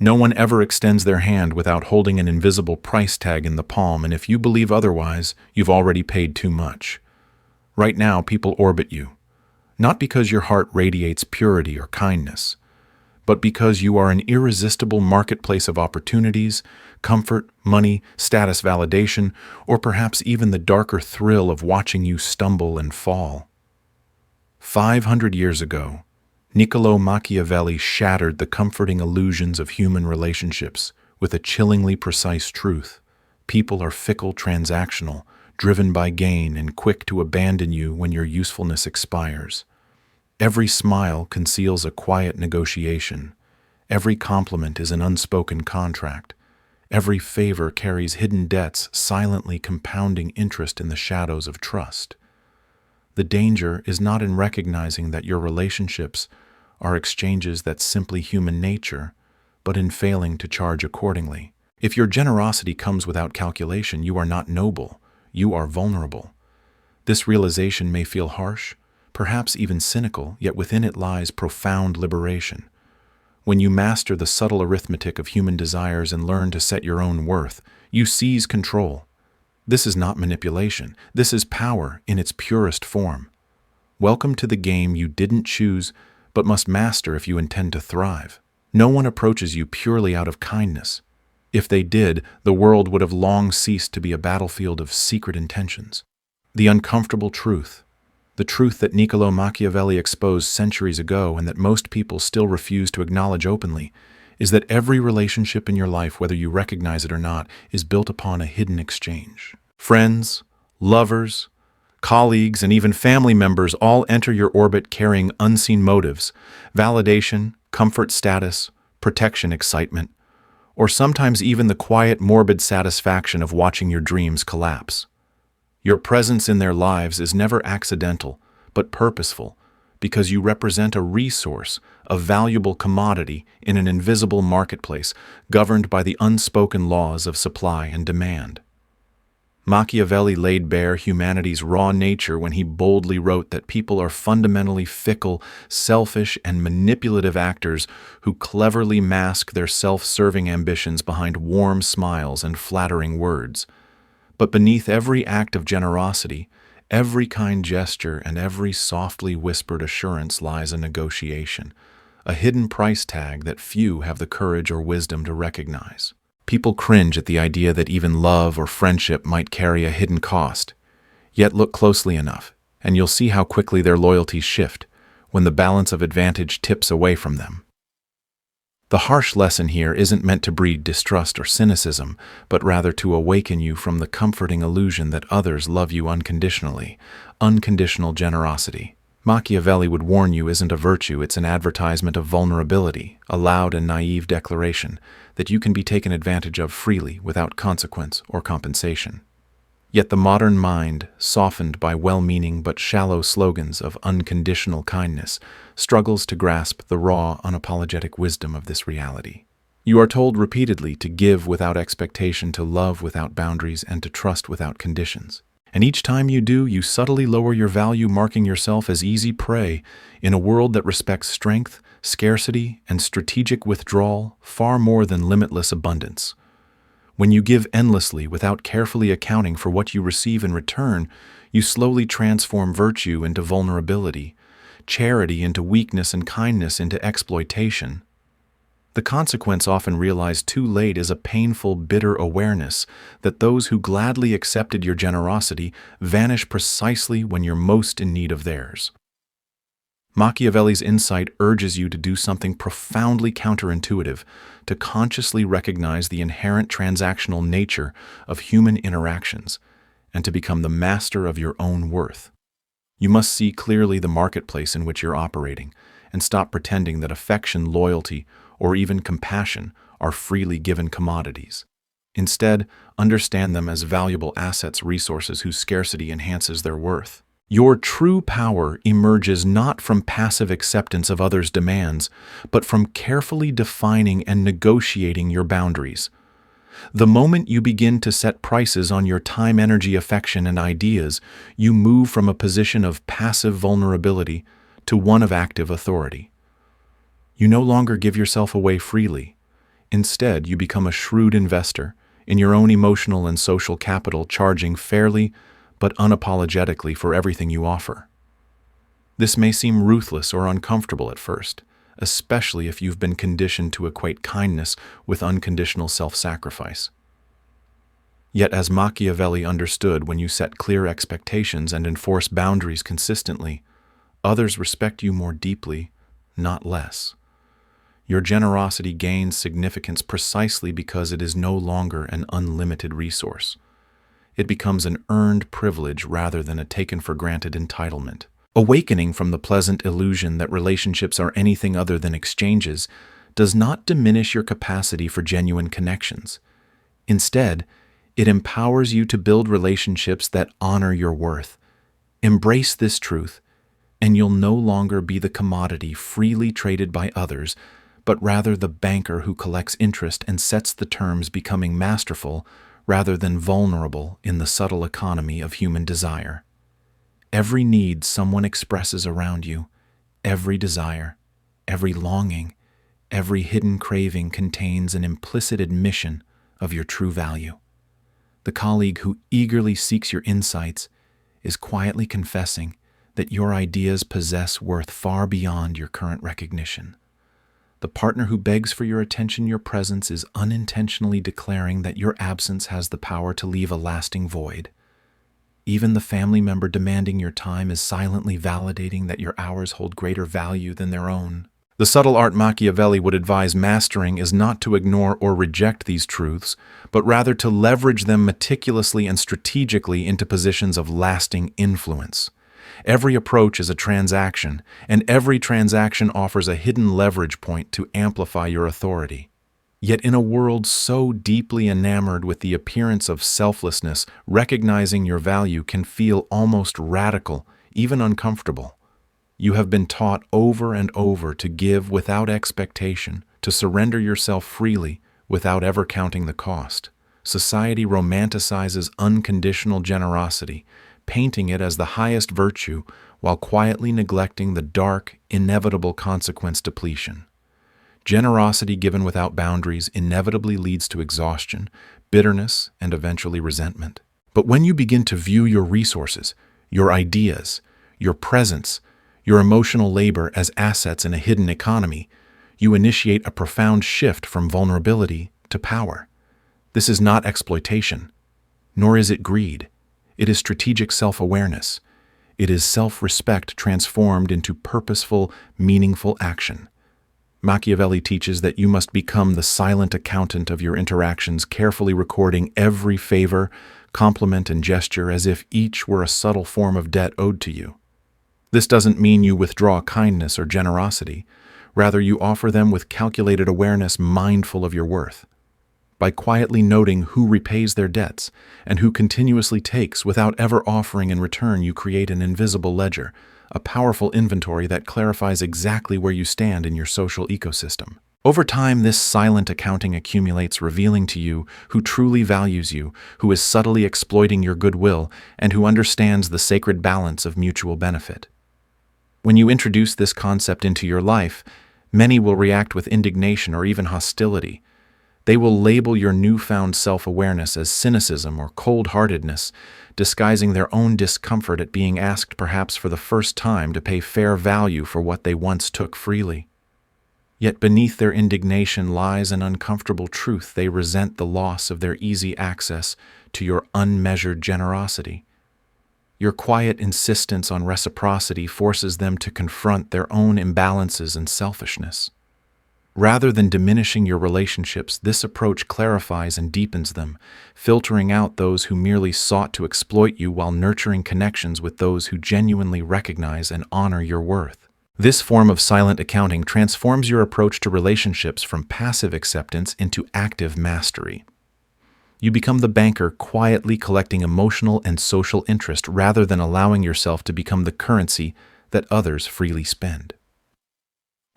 No one ever extends their hand without holding an invisible price tag in the palm, and if you believe otherwise, you've already paid too much. Right now, people orbit you, not because your heart radiates purity or kindness, but because you are an irresistible marketplace of opportunities, comfort, money, status validation, or perhaps even the darker thrill of watching you stumble and fall. 500 years ago, Niccolo Machiavelli shattered the comforting illusions of human relationships with a chillingly precise truth. People are fickle, transactional, driven by gain, and quick to abandon you when your usefulness expires. Every smile conceals a quiet negotiation. Every compliment is an unspoken contract. Every favor carries hidden debts, silently compounding interest in the shadows of trust. The danger is not in recognizing that your relationships are exchanges that's simply human nature, but in failing to charge accordingly. If your generosity comes without calculation, you are not noble, you are vulnerable. This realization may feel harsh, perhaps even cynical, yet within it lies profound liberation. When you master the subtle arithmetic of human desires and learn to set your own worth, you seize control. This is not manipulation. This is power in its purest form. Welcome to the game you didn't choose, but must master if you intend to thrive. No one approaches you purely out of kindness. If they did, the world would have long ceased to be a battlefield of secret intentions. The uncomfortable truth, the truth that Niccolo Machiavelli exposed centuries ago and that most people still refuse to acknowledge openly, is that every relationship in your life, whether you recognize it or not, is built upon a hidden exchange. Friends, lovers, colleagues, and even family members all enter your orbit carrying unseen motives: validation, comfort, status, protection, excitement, or sometimes even the quiet, morbid satisfaction of watching your dreams collapse. Your presence in their lives is never accidental, but purposeful, because you represent a resource, a valuable commodity in an invisible marketplace governed by the unspoken laws of supply and demand. Machiavelli laid bare humanity's raw nature when he boldly wrote that people are fundamentally fickle, selfish, and manipulative actors who cleverly mask their self-serving ambitions behind warm smiles and flattering words. But beneath every act of generosity, every kind gesture, and every softly whispered assurance lies a negotiation, a hidden price tag that few have the courage or wisdom to recognize. People cringe at the idea that even love or friendship might carry a hidden cost. Yet look closely enough, and you'll see how quickly their loyalties shift when the balance of advantage tips away from them. The harsh lesson here isn't meant to breed distrust or cynicism, but rather to awaken you from the comforting illusion that others love you unconditionally. Unconditional generosity, Machiavelli would warn you, isn't a virtue, it's an advertisement of vulnerability, a loud and naive declaration that you can be taken advantage of freely without consequence or compensation. Yet the modern mind, softened by well-meaning but shallow slogans of unconditional kindness, struggles to grasp the raw, unapologetic wisdom of this reality. You are told repeatedly to give without expectation, to love without boundaries, and to trust without conditions. And each time you do, you subtly lower your value, marking yourself as easy prey in a world that respects strength, scarcity, and strategic withdrawal far more than limitless abundance. When you give endlessly without carefully accounting for what you receive in return, you slowly transform virtue into vulnerability, charity into weakness, and kindness into exploitation. The consequence, often realized too late, is a painful, bitter awareness that those who gladly accepted your generosity vanish precisely when you're most in need of theirs. Machiavelli's insight urges you to do something profoundly counterintuitive, to consciously recognize the inherent transactional nature of human interactions, and to become the master of your own worth. You must see clearly the marketplace in which you're operating, and stop pretending that affection, loyalty, or even compassion are freely given commodities. Instead, understand them as valuable assets, resources whose scarcity enhances their worth. Your true power emerges not from passive acceptance of others' demands, but from carefully defining and negotiating your boundaries. The moment you begin to set prices on your time, energy, affection, and ideas, you move from a position of passive vulnerability to one of active authority. You no longer give yourself away freely. Instead, you become a shrewd investor in your own emotional and social capital, charging fairly but unapologetically for everything you offer. This may seem ruthless or uncomfortable at first, especially if you've been conditioned to equate kindness with unconditional self-sacrifice. Yet, as Machiavelli understood, when you set clear expectations and enforce boundaries consistently, others respect you more deeply, not less. Your generosity gains significance precisely because it is no longer an unlimited resource. It becomes an earned privilege rather than a taken-for-granted entitlement. Awakening from the pleasant illusion that relationships are anything other than exchanges does not diminish your capacity for genuine connections. Instead, it empowers you to build relationships that honor your worth. Embrace this truth, and you'll no longer be the commodity freely traded by others, but rather the banker who collects interest and sets the terms, becoming masterful rather than vulnerable in the subtle economy of human desire. Every need someone expresses around you, every desire, every longing, every hidden craving contains an implicit admission of your true value. The colleague who eagerly seeks your insights is quietly confessing that your ideas possess worth far beyond your current recognition. The partner who begs for your attention, your presence, is unintentionally declaring that your absence has the power to leave a lasting void. Even the family member demanding your time is silently validating that your hours hold greater value than their own. The subtle art Machiavelli would advise mastering is not to ignore or reject these truths, but rather to leverage them meticulously and strategically into positions of lasting influence. Every approach is a transaction, and every transaction offers a hidden leverage point to amplify your authority. Yet in a world so deeply enamored with the appearance of selflessness, recognizing your value can feel almost radical, even uncomfortable. You have been taught over and over to give without expectation, to surrender yourself freely without ever counting the cost. Society romanticizes unconditional generosity, painting it as the highest virtue while quietly neglecting the dark, inevitable consequence: depletion. Generosity given without boundaries inevitably leads to exhaustion, bitterness, and eventually resentment. But when you begin to view your resources, your ideas, your presence, your emotional labor as assets in a hidden economy, you initiate a profound shift from vulnerability to power. This is not exploitation, nor is it greed. It is strategic self-awareness. It is self-respect transformed into purposeful, meaningful action. Machiavelli teaches that you must become the silent accountant of your interactions, carefully recording every favor, compliment, and gesture as if each were a subtle form of debt owed to you. This doesn't mean you withdraw kindness or generosity. Rather, you offer them with calculated awareness, mindful of your worth. By quietly noting who repays their debts and who continuously takes without ever offering in return, you create an invisible ledger, a powerful inventory that clarifies exactly where you stand in your social ecosystem. Over time, this silent accounting accumulates, revealing to you who truly values you, who is subtly exploiting your goodwill, and who understands the sacred balance of mutual benefit. When you introduce this concept into your life, many will react with indignation or even hostility. They will label your newfound self-awareness as cynicism or cold-heartedness, disguising their own discomfort at being asked perhaps for the first time to pay fair value for what they once took freely. Yet beneath their indignation lies an uncomfortable truth: they resent the loss of their easy access to your unmeasured generosity. Your quiet insistence on reciprocity forces them to confront their own imbalances and selfishness. Rather than diminishing your relationships, this approach clarifies and deepens them, filtering out those who merely sought to exploit you while nurturing connections with those who genuinely recognize and honor your worth. This form of silent accounting transforms your approach to relationships from passive acceptance into active mastery. You become the banker quietly collecting emotional and social interest rather than allowing yourself to become the currency that others freely spend.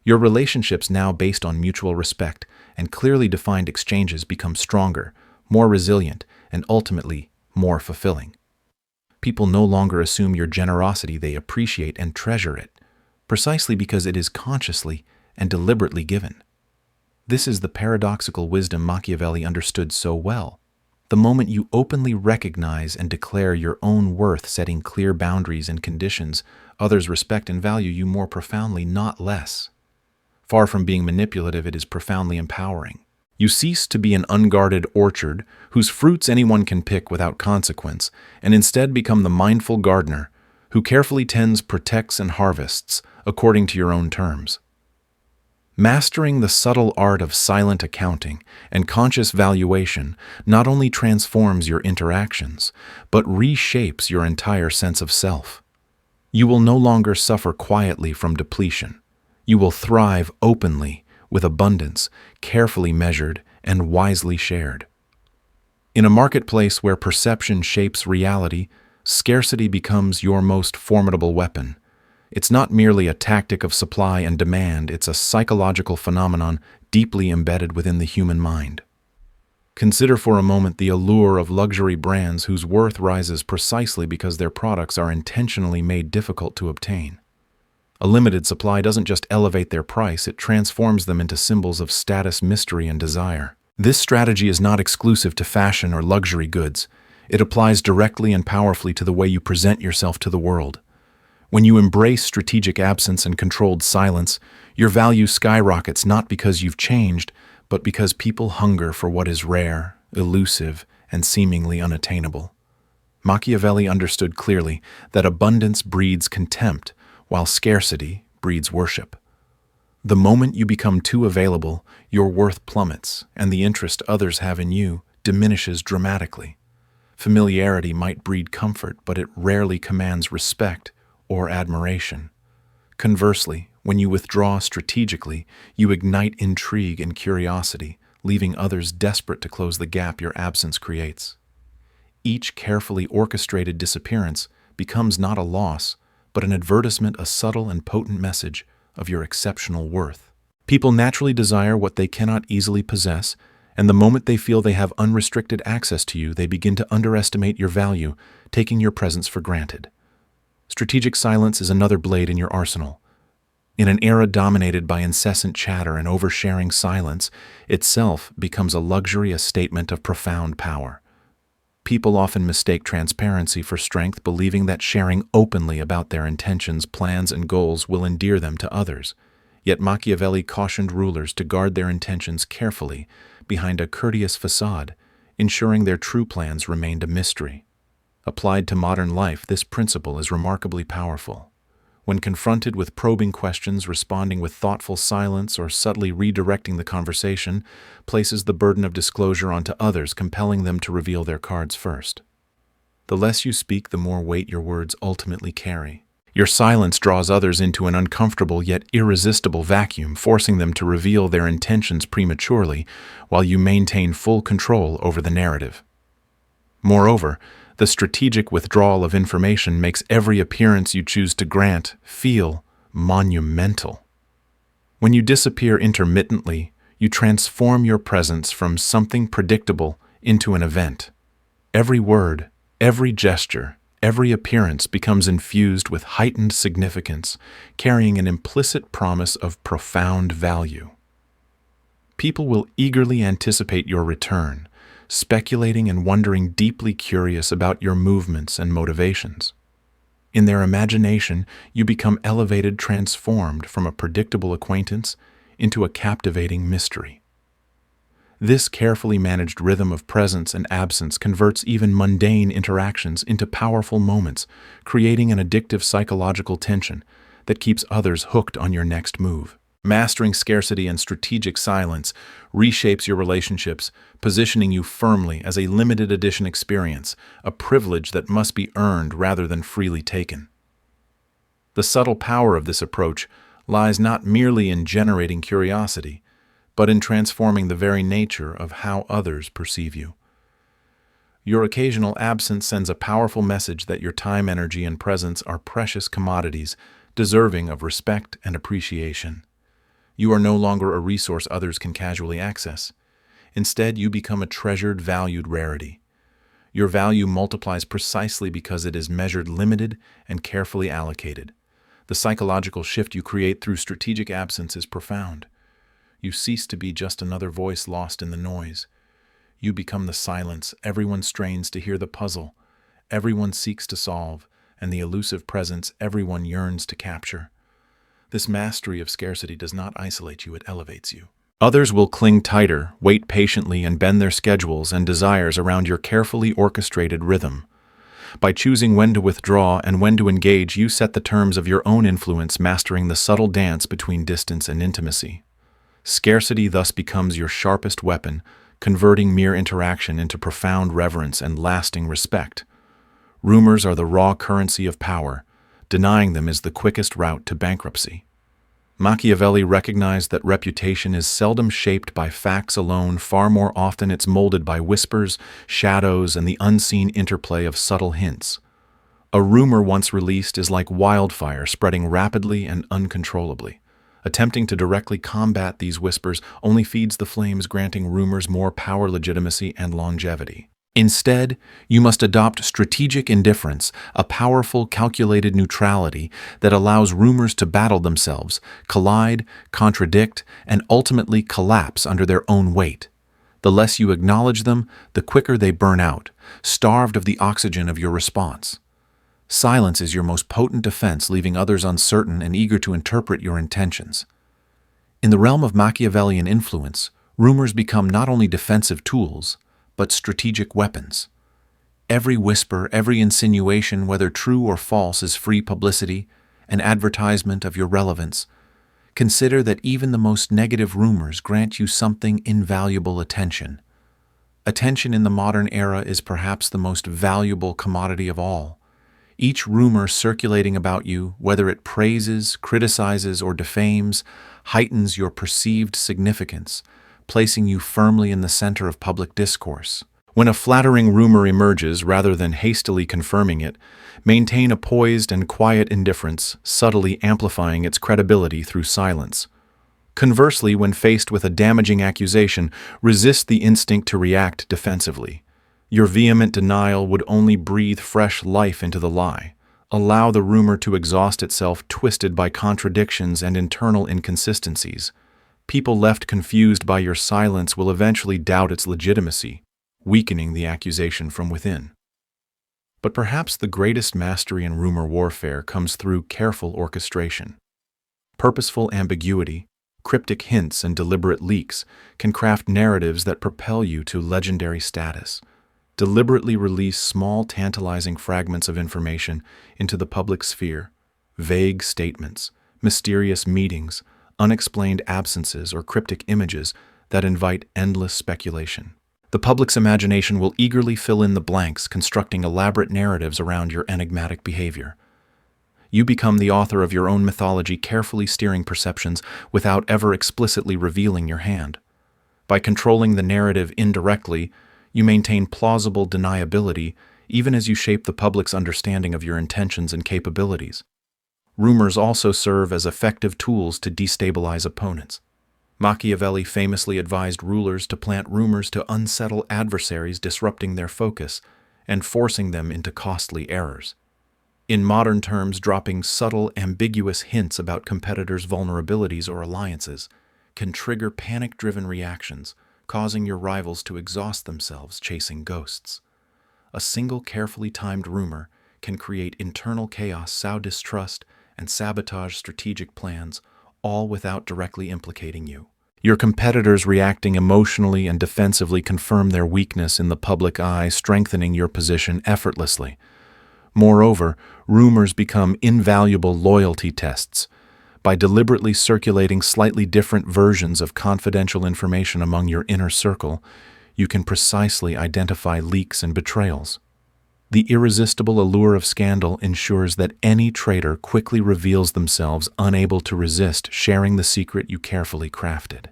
Your relationships, now based on mutual respect and clearly defined exchanges, become stronger, more resilient, and ultimately more fulfilling. People no longer assume your generosity; they appreciate and treasure it, precisely because it is consciously and deliberately given. This is the paradoxical wisdom Machiavelli understood so well. The moment you openly recognize and declare your own worth, setting clear boundaries and conditions, others respect and value you more profoundly, not less. Far from being manipulative, it is profoundly empowering. You cease to be an unguarded orchard whose fruits anyone can pick without consequence, and instead become the mindful gardener who carefully tends, protects, and harvests according to your own terms. Mastering the subtle art of silent accounting and conscious valuation not only transforms your interactions, but reshapes your entire sense of self. You will no longer suffer quietly from depletion. You will thrive openly with abundance, carefully measured and wisely shared. In a marketplace where perception shapes reality, scarcity becomes your most formidable weapon. It's not merely a tactic of supply and demand, it's a psychological phenomenon deeply embedded within the human mind. Consider for a moment the allure of luxury brands whose worth rises precisely because their products are intentionally made difficult to obtain. A limited supply doesn't just elevate their price, it transforms them into symbols of status, mystery, and desire. This strategy is not exclusive to fashion or luxury goods. It applies directly and powerfully to the way you present yourself to the world. When you embrace strategic absence and controlled silence, your value skyrockets not because you've changed, but because people hunger for what is rare, elusive, and seemingly unattainable. Machiavelli understood clearly that abundance breeds contempt, while scarcity breeds worship. The moment you become too available, your worth plummets, and the interest others have in you diminishes dramatically. Familiarity might breed comfort, but it rarely commands respect or admiration. Conversely, when you withdraw strategically, you ignite intrigue and curiosity, leaving others desperate to close the gap your absence creates. Each carefully orchestrated disappearance becomes not a loss, but an advertisement, a subtle and potent message of your exceptional worth. People naturally desire what they cannot easily possess, and the moment they feel they have unrestricted access to you, they begin to underestimate your value, taking your presence for granted. Strategic silence is another blade in your arsenal. In an era dominated by incessant chatter and oversharing, silence itself becomes a luxury, a statement of profound power. People often mistake transparency for strength, believing that sharing openly about their intentions, plans, and goals will endear them to others. Yet Machiavelli cautioned rulers to guard their intentions carefully behind a courteous facade, ensuring their true plans remained a mystery. Applied to modern life, this principle is remarkably powerful. When confronted with probing questions, responding with thoughtful silence or subtly redirecting the conversation places the burden of disclosure onto others, compelling them to reveal their cards first. The less you speak, the more weight your words ultimately carry. Your silence draws others into an uncomfortable yet irresistible vacuum, forcing them to reveal their intentions prematurely while you maintain full control over the narrative. Moreover, the strategic withdrawal of information makes every appearance you choose to grant feel monumental. When you disappear intermittently, you transform your presence from something predictable into an event. Every word, every gesture, every appearance becomes infused with heightened significance, carrying an implicit promise of profound value. People will eagerly anticipate your return, speculating and wondering, deeply curious about your movements and motivations. In their imagination, you become elevated, transformed from a predictable acquaintance into a captivating mystery. This carefully managed rhythm of presence and absence converts even mundane interactions into powerful moments, creating an addictive psychological tension that keeps others hooked on your next move. Mastering scarcity and strategic silence reshapes your relationships, positioning you firmly as a limited edition experience, a privilege that must be earned rather than freely taken. The subtle power of this approach lies not merely in generating curiosity, but in transforming the very nature of how others perceive you. Your occasional absence sends a powerful message that your time, energy, and presence are precious commodities, deserving of respect and appreciation. You are no longer a resource others can casually access. Instead, you become a treasured, valued rarity. Your value multiplies precisely because it is measured, limited, and carefully allocated. The psychological shift you create through strategic absence is profound. You cease to be just another voice lost in the noise. You become the silence everyone strains to hear, the puzzle everyone seeks to solve, and the elusive presence everyone yearns to capture. This mastery of scarcity does not isolate you, it elevates you. Others will cling tighter, wait patiently, and bend their schedules and desires around your carefully orchestrated rhythm. By choosing when to withdraw and when to engage, you set the terms of your own influence, mastering the subtle dance between distance and intimacy. Scarcity thus becomes your sharpest weapon, converting mere interaction into profound reverence and lasting respect. Rumors are the raw currency of power. Denying them is the quickest route to bankruptcy. Machiavelli recognized that reputation is seldom shaped by facts alone. Far more often it's molded by whispers, shadows, and the unseen interplay of subtle hints. A rumor once released is like wildfire, spreading rapidly and uncontrollably. Attempting to directly combat these whispers only feeds the flames, granting rumors more power, legitimacy, and longevity. Instead, you must adopt strategic indifference, a powerful, calculated neutrality that allows rumors to battle themselves, collide, contradict, and ultimately collapse under their own weight. The less you acknowledge them, the quicker they burn out, starved of the oxygen of your response. Silence is your most potent defense, leaving others uncertain and eager to interpret your intentions. In the realm of Machiavellian influence, rumors become not only defensive tools, but strategic weapons. Every whisper, every insinuation, whether true or false, is free publicity, an advertisement of your relevance. Consider that even the most negative rumors grant you something invaluable: attention. Attention in the modern era is perhaps the most valuable commodity of all. Each rumor circulating about you, whether it praises, criticizes, or defames, heightens your perceived significance, placing you firmly in the center of public discourse. When a flattering rumor emerges, rather than hastily confirming it, maintain a poised and quiet indifference, subtly amplifying its credibility through silence. Conversely, when faced with a damaging accusation, resist the instinct to react defensively. Your vehement denial would only breathe fresh life into the lie. Allow the rumor to exhaust itself, twisted by contradictions and internal inconsistencies. People left confused by your silence will eventually doubt its legitimacy, weakening the accusation from within. But perhaps the greatest mastery in rumor warfare comes through careful orchestration. Purposeful ambiguity, cryptic hints, and deliberate leaks can craft narratives that propel you to legendary status. Deliberately release small, tantalizing fragments of information into the public sphere: vague statements, mysterious meetings, unexplained absences, or cryptic images that invite endless speculation. The public's imagination will eagerly fill in the blanks, constructing elaborate narratives around your enigmatic behavior. You become the author of your own mythology, carefully steering perceptions without ever explicitly revealing your hand. By controlling the narrative indirectly, you maintain plausible deniability, even as you shape the public's understanding of your intentions and capabilities. Rumors also serve as effective tools to destabilize opponents. Machiavelli famously advised rulers to plant rumors to unsettle adversaries, disrupting their focus and forcing them into costly errors. In modern terms, dropping subtle, ambiguous hints about competitors' vulnerabilities or alliances can trigger panic-driven reactions, causing your rivals to exhaust themselves chasing ghosts. A single carefully timed rumor can create internal chaos, sow distrust, and sabotage strategic plans, all without directly implicating you. Your competitors, reacting emotionally and defensively, confirm their weakness in the public eye, strengthening your position effortlessly. Moreover, rumors become invaluable loyalty tests. By deliberately circulating slightly different versions of confidential information among your inner circle, you can precisely identify leaks and betrayals. The irresistible allure of scandal ensures that any traitor quickly reveals themselves, unable to resist sharing the secret you carefully crafted.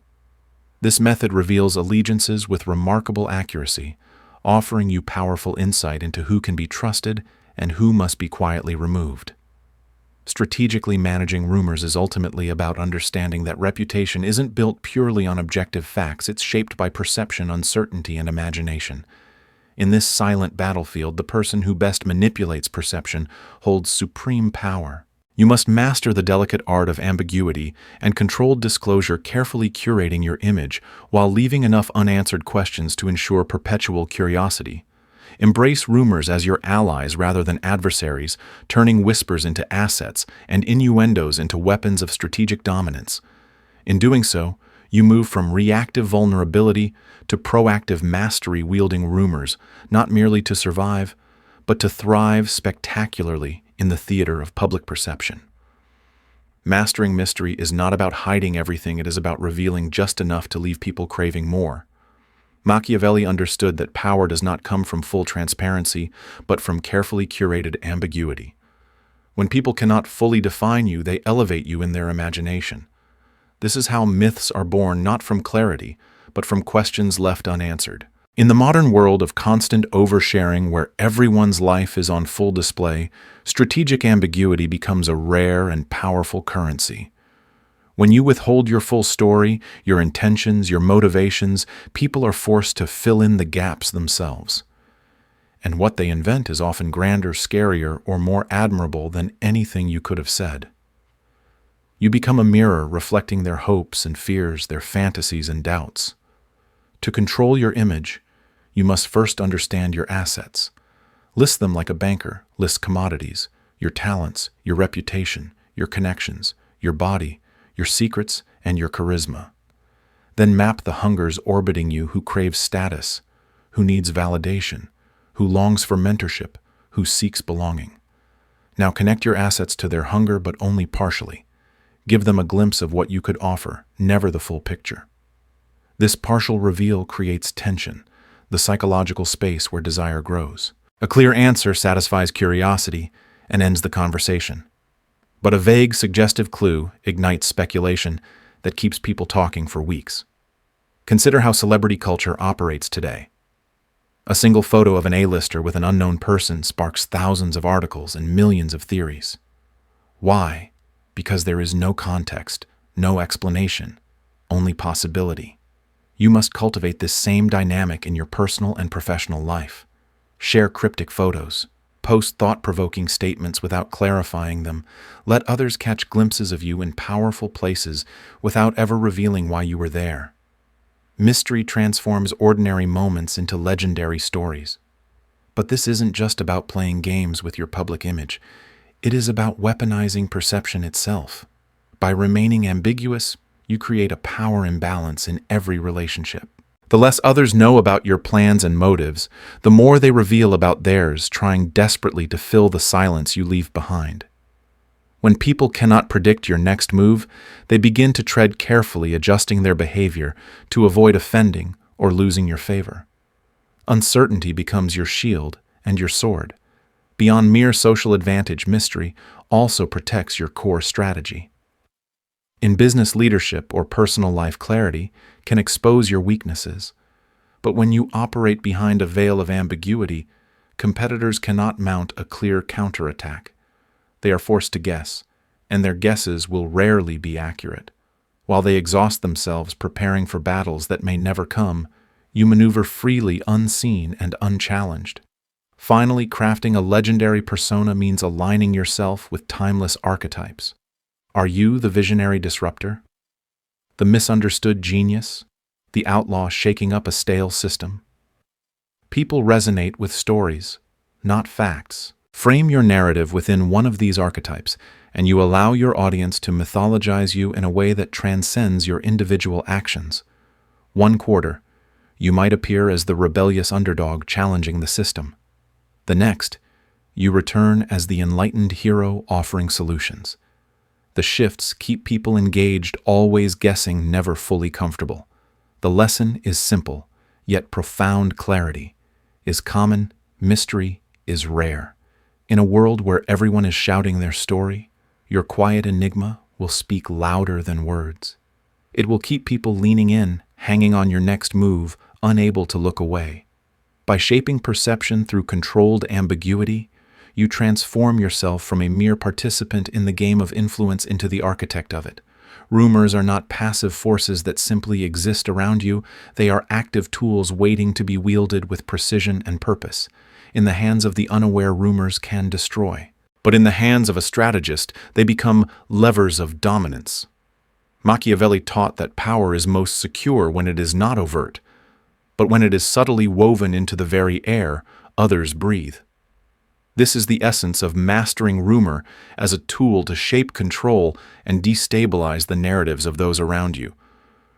This method reveals allegiances with remarkable accuracy, offering you powerful insight into who can be trusted and who must be quietly removed. Strategically managing rumors is ultimately about understanding that reputation isn't built purely on objective facts. It's shaped by perception, uncertainty, and imagination. In this silent battlefield, the person who best manipulates perception holds supreme power. You must master the delicate art of ambiguity and controlled disclosure, carefully curating your image while leaving enough unanswered questions to ensure perpetual curiosity. Embrace rumors as your allies rather than adversaries, turning whispers into assets and innuendos into weapons of strategic dominance. In doing so, you move from reactive vulnerability to proactive mastery, wielding rumors, not merely to survive, but to thrive spectacularly in the theater of public perception. Mastering mystery is not about hiding everything, it is about revealing just enough to leave people craving more. Machiavelli understood that power does not come from full transparency, but from carefully curated ambiguity. When people cannot fully define you, they elevate you in their imagination. This is how myths are born, not from clarity, but from questions left unanswered. In the modern world of constant oversharing where everyone's life is on full display, strategic ambiguity becomes a rare and powerful currency. When you withhold your full story, your intentions, your motivations, people are forced to fill in the gaps themselves. And what they invent is often grander, scarier, or more admirable than anything you could have said. You become a mirror reflecting their hopes and fears, their fantasies and doubts. To control your image, you must first understand your assets. List them like a banker lists commodities, your talents, your reputation, your connections, your body, your secrets, and your charisma. Then map the hungers orbiting you: who craves status, who needs validation, who longs for mentorship, who seeks belonging. Now connect your assets to their hunger, but only partially. Give them a glimpse of what you could offer, never the full picture. This partial reveal creates tension, the psychological space where desire grows. A clear answer satisfies curiosity and ends the conversation. But a vague, suggestive clue ignites speculation that keeps people talking for weeks. Consider how celebrity culture operates today. A single photo of an A-lister with an unknown person sparks thousands of articles and millions of theories. Why? Because there is no context, no explanation, only possibility. You must cultivate this same dynamic in your personal and professional life. Share cryptic photos. Post thought-provoking statements without clarifying them. Let others catch glimpses of you in powerful places without ever revealing why you were there. Mystery transforms ordinary moments into legendary stories. But this isn't just about playing games with your public image. It is about weaponizing perception itself. By remaining ambiguous, you create a power imbalance in every relationship. The less others know about your plans and motives, the more they reveal about theirs, trying desperately to fill the silence you leave behind. When people cannot predict your next move, they begin to tread carefully, adjusting their behavior to avoid offending or losing your favor. Uncertainty becomes your shield and your sword. Beyond mere social advantage, mystery also protects your core strategy. In business, leadership or personal life, clarity can expose your weaknesses. But when you operate behind a veil of ambiguity, competitors cannot mount a clear counterattack. They are forced to guess, and their guesses will rarely be accurate. While they exhaust themselves preparing for battles that may never come, you maneuver freely, unseen and unchallenged. Finally, crafting a legendary persona means aligning yourself with timeless archetypes. Are you the visionary disruptor? The misunderstood genius? The outlaw shaking up a stale system? People resonate with stories, not facts. Frame your narrative within one of these archetypes, and you allow your audience to mythologize you in a way that transcends your individual actions. One quarter, you might appear as the rebellious underdog challenging the system. The next, you return as the enlightened hero offering solutions. The shifts keep people engaged, always guessing, never fully comfortable. The lesson is simple, yet profound: clarity is common, mystery is rare. In a world where everyone is shouting their story, your quiet enigma will speak louder than words. It will keep people leaning in, hanging on your next move, unable to look away. By shaping perception through controlled ambiguity, you transform yourself from a mere participant in the game of influence into the architect of it. Rumors are not passive forces that simply exist around you. They are active tools waiting to be wielded with precision and purpose. In the hands of the unaware, rumors can destroy. But But in the hands of a strategist, they become levers of dominance. Machiavelli taught that power is most secure when it is not overt, but when it is subtly woven into the very air others breathe. This is the essence of mastering rumor as a tool to shape control and destabilize the narratives of those around you.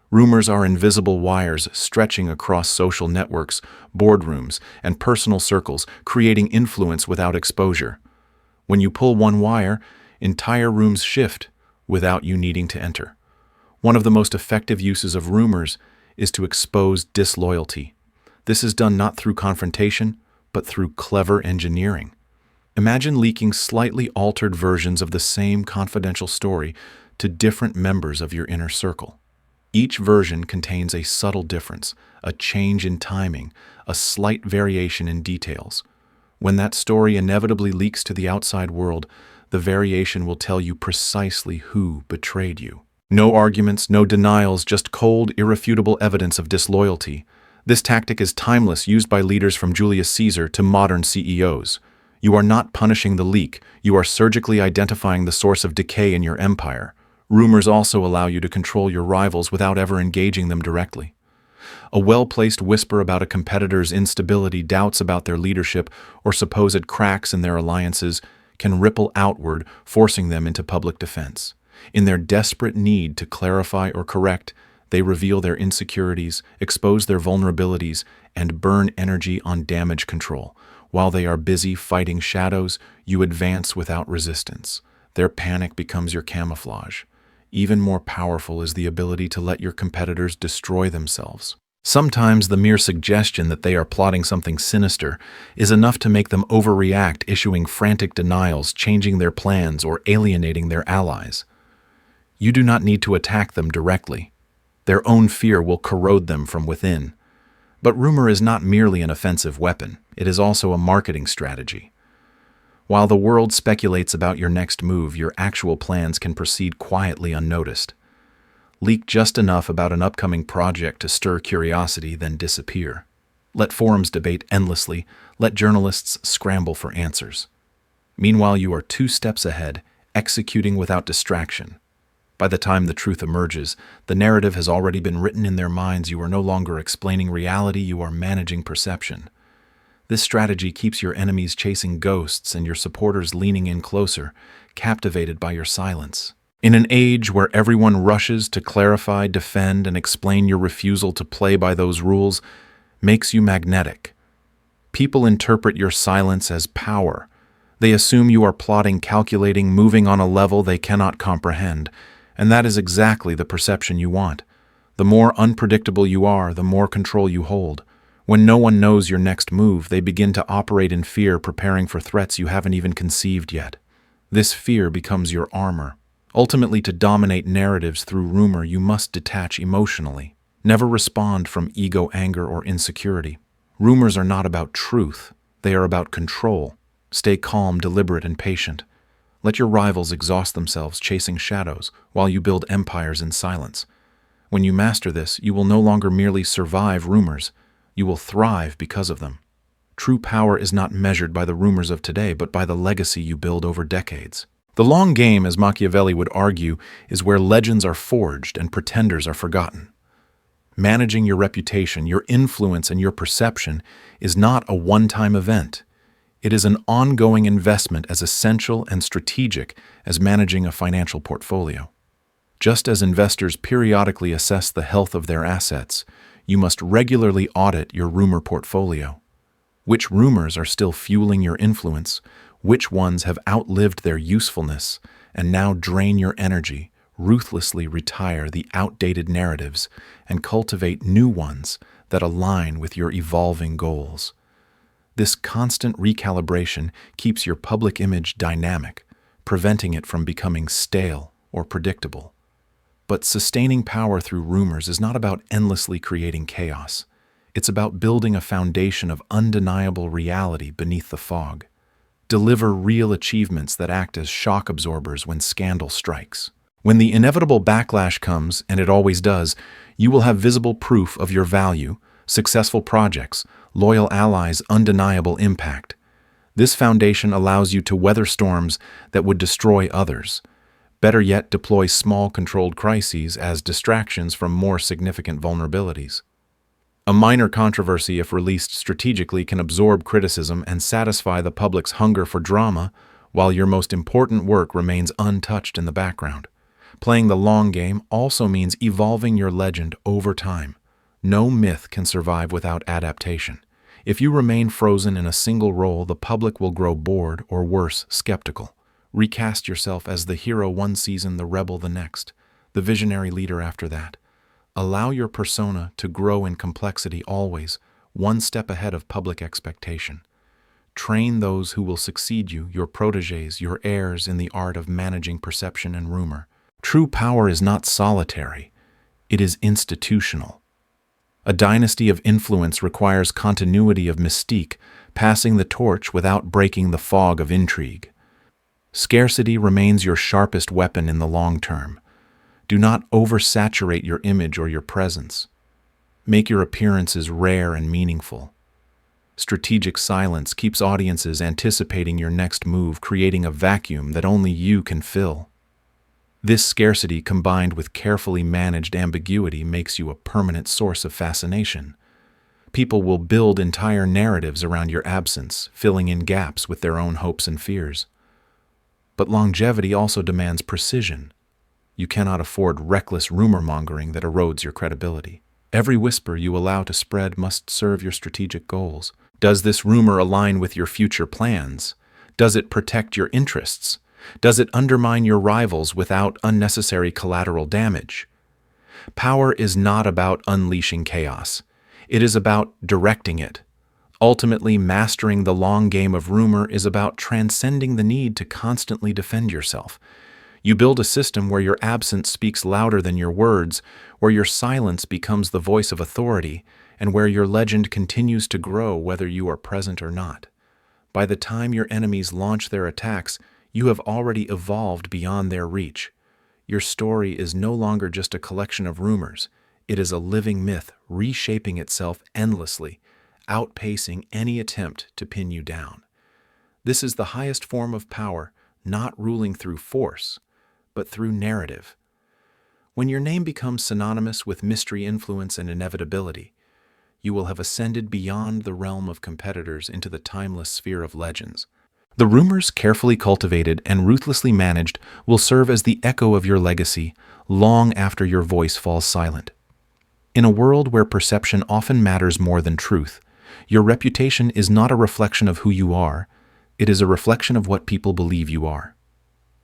Rumors are invisible wires stretching across social networks, boardrooms, and personal circles, creating influence without exposure. When you pull one wire, entire rooms shift without you needing to enter. One of the most effective uses of rumors is to expose disloyalty. This is done not through confrontation, but through clever engineering. Imagine leaking slightly altered versions of the same confidential story to different members of your inner circle. Each version contains a subtle difference, a change in timing, a slight variation in details. When that story inevitably leaks to the outside world, the variation will tell you precisely who betrayed you. No arguments, no denials, just cold, irrefutable evidence of disloyalty. This tactic is timeless, used by leaders from Julius Caesar to modern CEOs. You are not punishing the leak, you are surgically identifying the source of decay in your empire. Rumors also allow you to control your rivals without ever engaging them directly. A well-placed whisper about a competitor's instability, doubts about their leadership, or supposed cracks in their alliances can ripple outward, forcing them into public defense. In their desperate need to clarify or correct, they reveal their insecurities, expose their vulnerabilities, and burn energy on damage control. While they are busy fighting shadows, you advance without resistance. Their panic becomes your camouflage. Even more powerful is the ability to let your competitors destroy themselves. Sometimes the mere suggestion that they are plotting something sinister is enough to make them overreact, issuing frantic denials, changing their plans, or alienating their allies. You do not need to attack them directly. Their own fear will corrode them from within. But rumor is not merely an offensive weapon, it is also a marketing strategy. While the world speculates about your next move, your actual plans can proceed quietly unnoticed. Leak just enough about an upcoming project to stir curiosity, then disappear. Let forums debate endlessly, let journalists scramble for answers. Meanwhile, you are 2 steps ahead, executing without distraction. By the time the truth emerges, the narrative has already been written in their minds. You are no longer explaining reality, you are managing perception. This strategy keeps your enemies chasing ghosts and your supporters leaning in closer, captivated by your silence. In an age where everyone rushes to clarify, defend, and explain, your refusal to play by those rules makes you magnetic. People interpret your silence as power. They assume you are plotting, calculating, moving on a level they cannot comprehend. And that is exactly the perception you want. The more unpredictable you are, the more control you hold. When no one knows your next move, they begin to operate in fear, preparing for threats you haven't even conceived yet. This fear becomes your armor. Ultimately, to dominate narratives through rumor, you must detach emotionally. Never respond from ego, anger, or insecurity. Rumors are not about truth. They are about control. Stay calm, deliberate, and patient. Let your rivals exhaust themselves chasing shadows while you build empires in silence. When you master this, you will no longer merely survive rumors. You will thrive because of them. True power is not measured by the rumors of today, but by the legacy you build over decades. The long game, as Machiavelli would argue, is where legends are forged and pretenders are forgotten. Managing your reputation, your influence, and your perception is not a one-time event. It is an ongoing investment as essential and strategic as managing a financial portfolio. Just as investors periodically assess the health of their assets, you must regularly audit your rumor portfolio. Which rumors are still fueling your influence? Which ones have outlived their usefulness and now drain your energy? Ruthlessly retire the outdated narratives and cultivate new ones that align with your evolving goals. This constant recalibration keeps your public image dynamic, preventing it from becoming stale or predictable. But sustaining power through rumors is not about endlessly creating chaos. It's about building a foundation of undeniable reality beneath the fog. Deliver real achievements that act as shock absorbers when scandal strikes. When the inevitable backlash comes, and it always does, you will have visible proof of your value, successful projects, loyal allies, undeniable impact. This foundation allows you to weather storms that would destroy others. Better yet, deploy small controlled crises as distractions from more significant vulnerabilities. A minor controversy, if released strategically, can absorb criticism and satisfy the public's hunger for drama, while your most important work remains untouched in the background. Playing the long game also means evolving your legend over time. No myth can survive without adaptation. If you remain frozen in a single role, the public will grow bored or worse, skeptical. Recast yourself as the hero one season, the rebel the next, the visionary leader after that. Allow your persona to grow in complexity always, one step ahead of public expectation. Train those who will succeed you, your protégés, your heirs, in the art of managing perception and rumor. True power is not solitary, it is institutional. A dynasty of influence requires continuity of mystique, passing the torch without breaking the fog of intrigue. Scarcity remains your sharpest weapon in the long term. Do not oversaturate your image or your presence. Make your appearances rare and meaningful. Strategic silence keeps audiences anticipating your next move, creating a vacuum that only you can fill. This scarcity, combined with carefully managed ambiguity, makes you a permanent source of fascination. People will build entire narratives around your absence, filling in gaps with their own hopes and fears. But longevity also demands precision. You cannot afford reckless rumor-mongering that erodes your credibility. Every whisper you allow to spread must serve your strategic goals. Does this rumor align with your future plans? Does it protect your interests? Does it undermine your rivals without unnecessary collateral damage? Power is not about unleashing chaos. It is about directing it. Ultimately, mastering the long game of rumor is about transcending the need to constantly defend yourself. You build a system where your absence speaks louder than your words, where your silence becomes the voice of authority, and where your legend continues to grow whether you are present or not. By the time your enemies launch their attacks, you have already evolved beyond their reach. Your story is no longer just a collection of rumors. It is a living myth, reshaping itself endlessly, outpacing any attempt to pin you down. This is the highest form of power, not ruling through force, but through narrative. When your name becomes synonymous with mystery, influence, and inevitability, you will have ascended beyond the realm of competitors into the timeless sphere of legends. The rumors, carefully cultivated and ruthlessly managed, will serve as the echo of your legacy long after your voice falls silent. In a world where perception often matters more than truth, your reputation is not a reflection of who you are, it is a reflection of what people believe you are.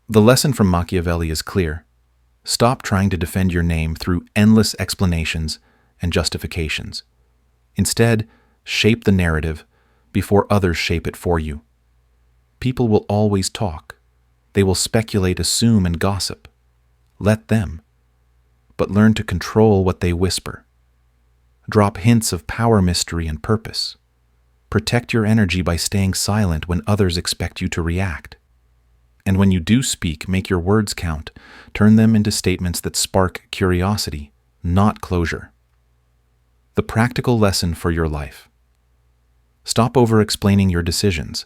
The lesson from Machiavelli is clear. Stop trying to defend your name through endless explanations and justifications. Instead, shape the narrative before others shape it for you. People will always talk. They will speculate, assume, and gossip. Let them. But learn to control what they whisper. Drop hints of power, mystery, and purpose. Protect your energy by staying silent when others expect you to react. And when you do speak, make your words count. Turn them into statements that spark curiosity, not closure. The practical lesson for your life. Stop over-explaining your decisions.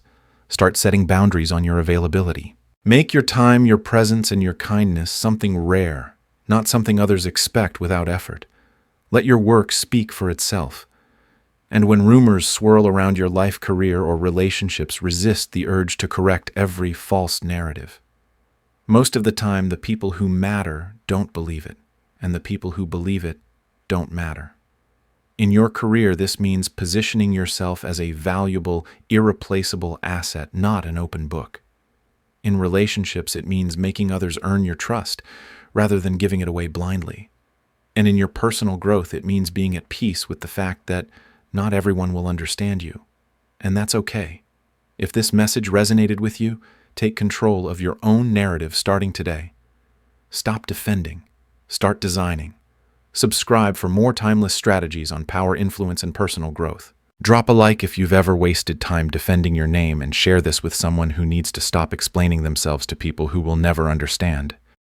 Start setting boundaries on your availability. Make your time, your presence, and your kindness something rare, not something others expect without effort. Let your work speak for itself. And when rumors swirl around your life, career, or relationships, resist the urge to correct every false narrative. Most of the time, the people who matter don't believe it, and the people who believe it don't matter. In your career, this means positioning yourself as a valuable, irreplaceable asset, not an open book. In relationships, it means making others earn your trust, rather than giving it away blindly. And in your personal growth, it means being at peace with the fact that not everyone will understand you. And that's okay. If this message resonated with you, take control of your own narrative starting today. Stop defending. Start designing. Subscribe for more timeless strategies on power, influence, and personal growth. Drop a like if you've ever wasted time defending your name, and share this with someone who needs to stop explaining themselves to people who will never understand.